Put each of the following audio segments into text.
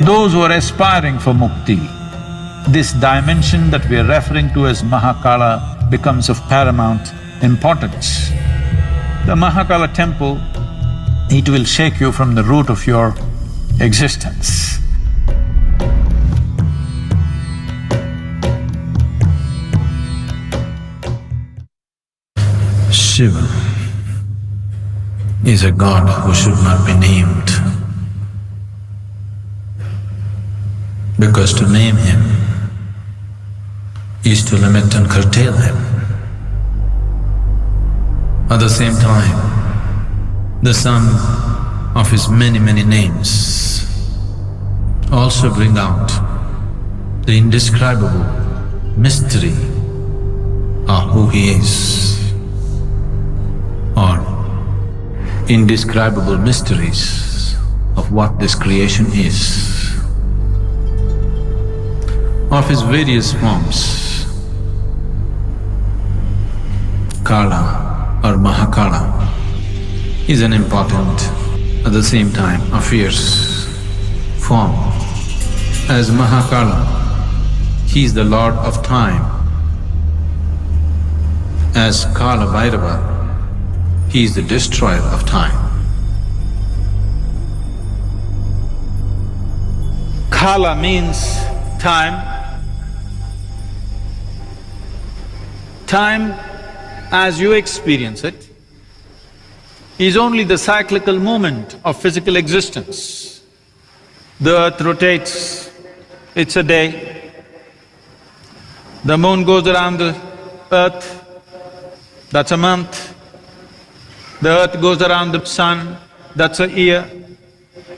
Those who are aspiring for Mukti, this dimension that we are referring to as Mahakala becomes of paramount importance. The Mahakala temple, it will shake you from the root of your existence. Shiva is a god who should not be named, because to name him is to limit and curtail him. At the same time, the sum of his many names also bring out the indescribable mystery of who he is, or indescribable mysteries of what this creation is. Of his various forms, Kala or Mahakala is an important, at the same time a fierce form. As Mahakala, he is the lord of time. As Kala Bhairava, he is the destroyer of time. Kala means time. Time, as you experience it, is only the cyclical movement of physical existence. The earth rotates, it's a day. The moon goes around the earth, that's a month. The earth goes around the sun, that's a year.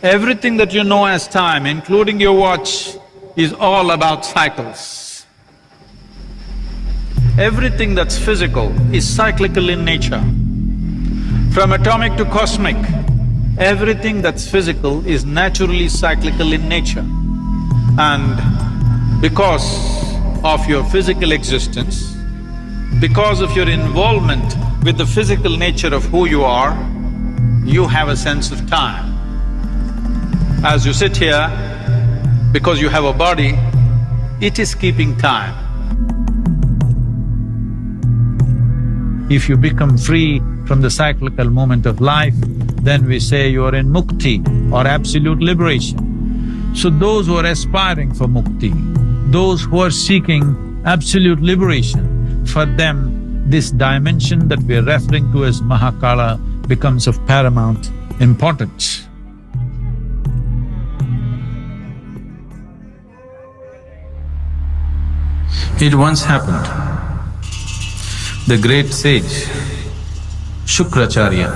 Everything that you know as time, including your watch, is all about cycles. Everything that's physical is cyclical in nature. From atomic to cosmic, everything that's physical is naturally cyclical in nature. And because of your physical existence, because of your involvement with the physical nature of who you are, you have a sense of time. As you sit here, because you have a body, it is keeping time. If you become free from the cyclical moment of life, then we say you are in Mukti or absolute liberation. So those who are aspiring for Mukti, those who are seeking absolute liberation, for them this dimension that we are referring to as Mahakala becomes of paramount importance. It once happened, the great sage Shukracharya,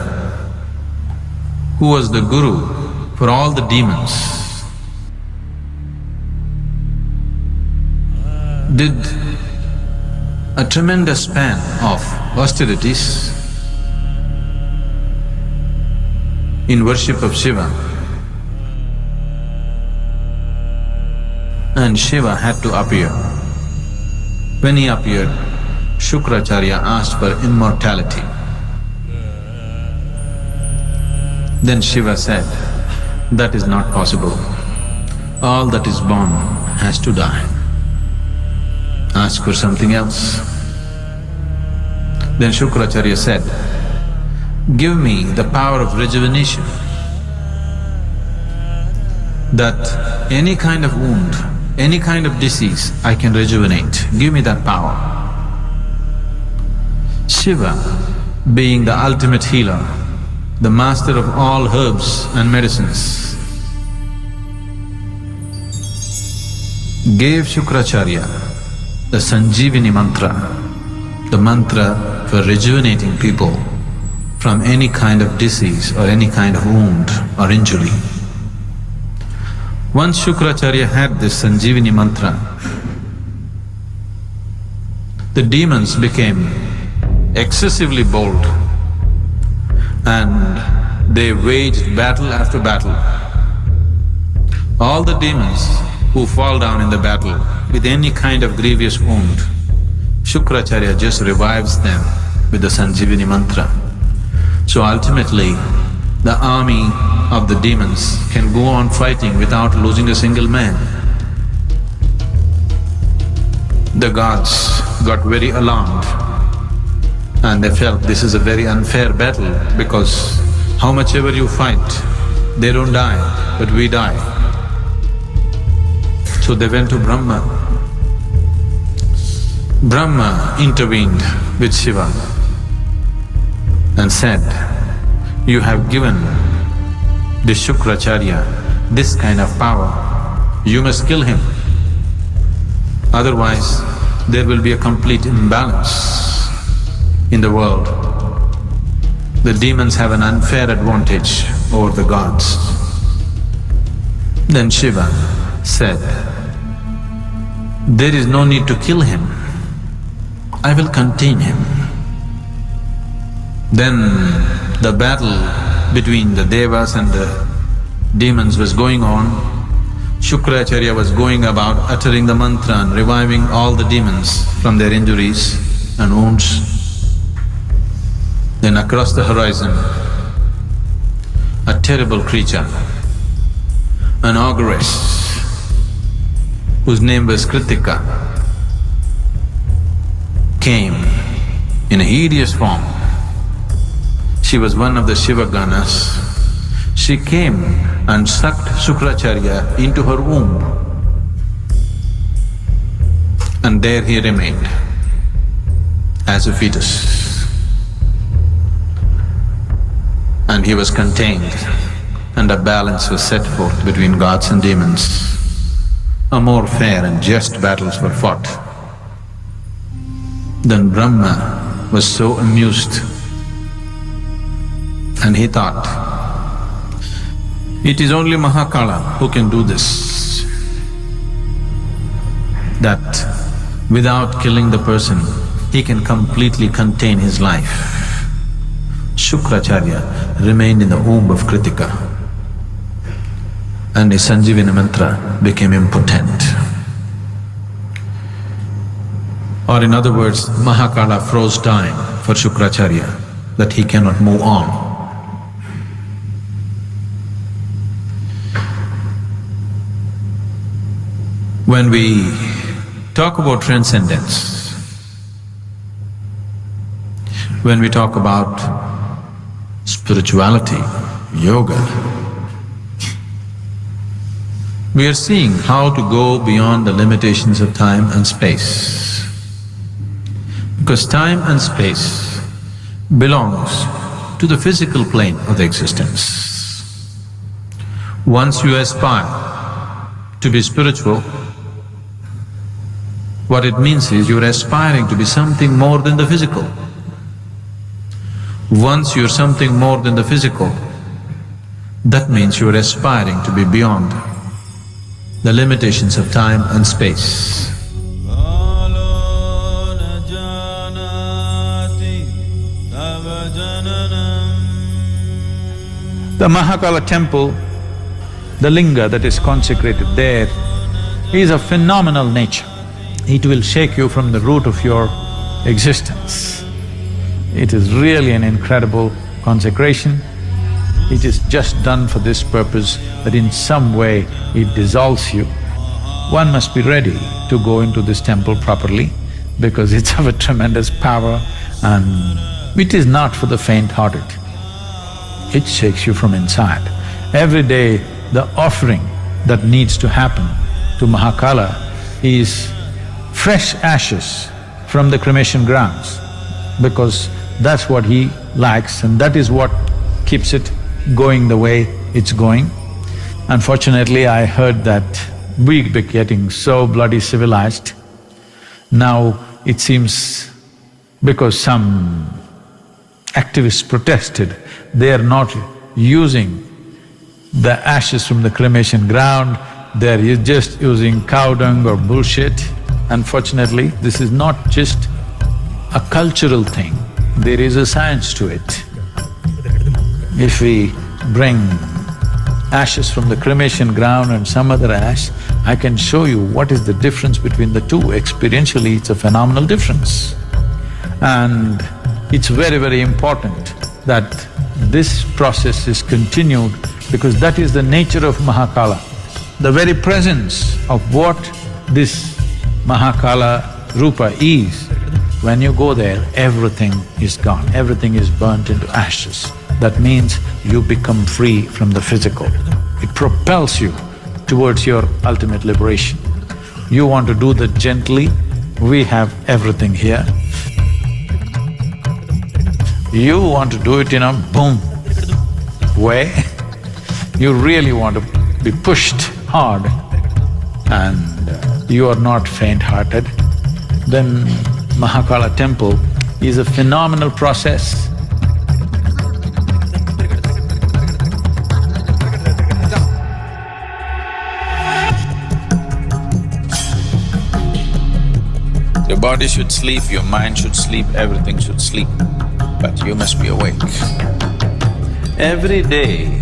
who was the guru for all the demons, did a tremendous span of austerities in worship of Shiva. And Shiva had to appear. When he appeared, Shukracharya asked for immortality. Then Shiva said, that is not possible. All that is born has to die. Ask for something else. Then Shukracharya said, give me the power of rejuvenation, that any kind of wound, any kind of disease I can rejuvenate. Give me that power. Shiva, being the ultimate healer, the master of all herbs and medicines, gave Shukracharya the Sanjeevani mantra, the mantra for rejuvenating people from any kind of disease or any kind of wound or injury. Once Shukracharya had this Sanjeevani mantra, the demons became excessively bold and they waged battle after battle. All the demons who fall down in the battle with any kind of grievous wound, Shukracharya just revives them with the Sanjeevani mantra. So ultimately, The army of the demons can go on fighting without losing a single man. The gods got very alarmed and they felt this is a very unfair battle because how much ever you fight, they don't die, but we die. So they went to Brahma. Brahma intervened with Shiva and said, you have given this Shukracharya this kind of power, you must kill him. Otherwise, there will be a complete imbalance in the world. The demons have an unfair advantage over the gods. Then Shiva said, there is no need to kill him, I will contain him. Then the battle between the devas and the demons was going on. Shukracharya was going about uttering the mantra and reviving all the demons from their injuries and wounds. Then across the horizon, a terrible creature, an ogress, whose name was Kritika, came in a hideous form. She was one of the Shiva Ganas. She came and sucked Shukracharya into her womb. And there he remained as a fetus. And he was contained and a balance was set forth between gods and demons. A more fair and just battles were fought. Then Brahma was so amused and he thought, it is only Mahakal who can do this. That without killing the person, he can completely contain his life. Shukracharya remained in the womb of Kritika and his Sanjivani mantra became impotent. Or in other words, Mahakal froze time for Shukracharya that he cannot move on. When we talk about transcendence, when we talk about spirituality, yoga, we are seeing how to go beyond the limitations of time and space. Because time and space belongs to the physical plane of the existence. Once you aspire to be spiritual, what it means is you're aspiring to be something more than the physical. Once you're something more than the physical, that means you're aspiring to be beyond the limitations of time and space. The Mahakal temple, the linga that is consecrated there, is of phenomenal nature. It will shake you from the root of your existence. It is really an incredible consecration. It is just done for this purpose, that in some way it dissolves you. One must be ready to go into this temple properly because it's of a tremendous power and it is not for the faint-hearted. It shakes you from inside. Every day the offering that needs to happen to Mahakal is fresh ashes from the cremation grounds, because that's what he likes and that is what keeps it going the way it's going. Unfortunately, I heard that we're getting so bloody civilized. Now it seems because some activists protested, they are not using the ashes from the cremation ground, they're just using cow dung or bullshit. Unfortunately, this is not just a cultural thing, there is a science to it. If we bring ashes from the cremation ground and some other ash, I can show you what is the difference between the two. Experientially, it's a phenomenal difference. And it's very, very important that this process is continued because that is the nature of Mahakala. The very presence of what this Mahakala Rupa is, when you go there, everything is gone, everything is burnt into ashes. That means you become free from the physical. It propels you towards your ultimate liberation. You want to do that gently, we have everything here. You want to do it in a boom way, you really want to be pushed hard and you are not faint-hearted, then Mahakala temple is a phenomenal process. Your body should sleep, your mind should sleep, everything should sleep, but you must be awake. Every day,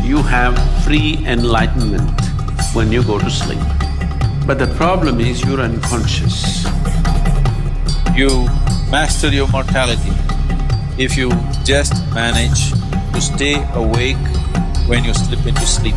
you have free enlightenment when you go to sleep. But the problem is you're unconscious. You master your mortality if you just manage to stay awake when you slip into sleep.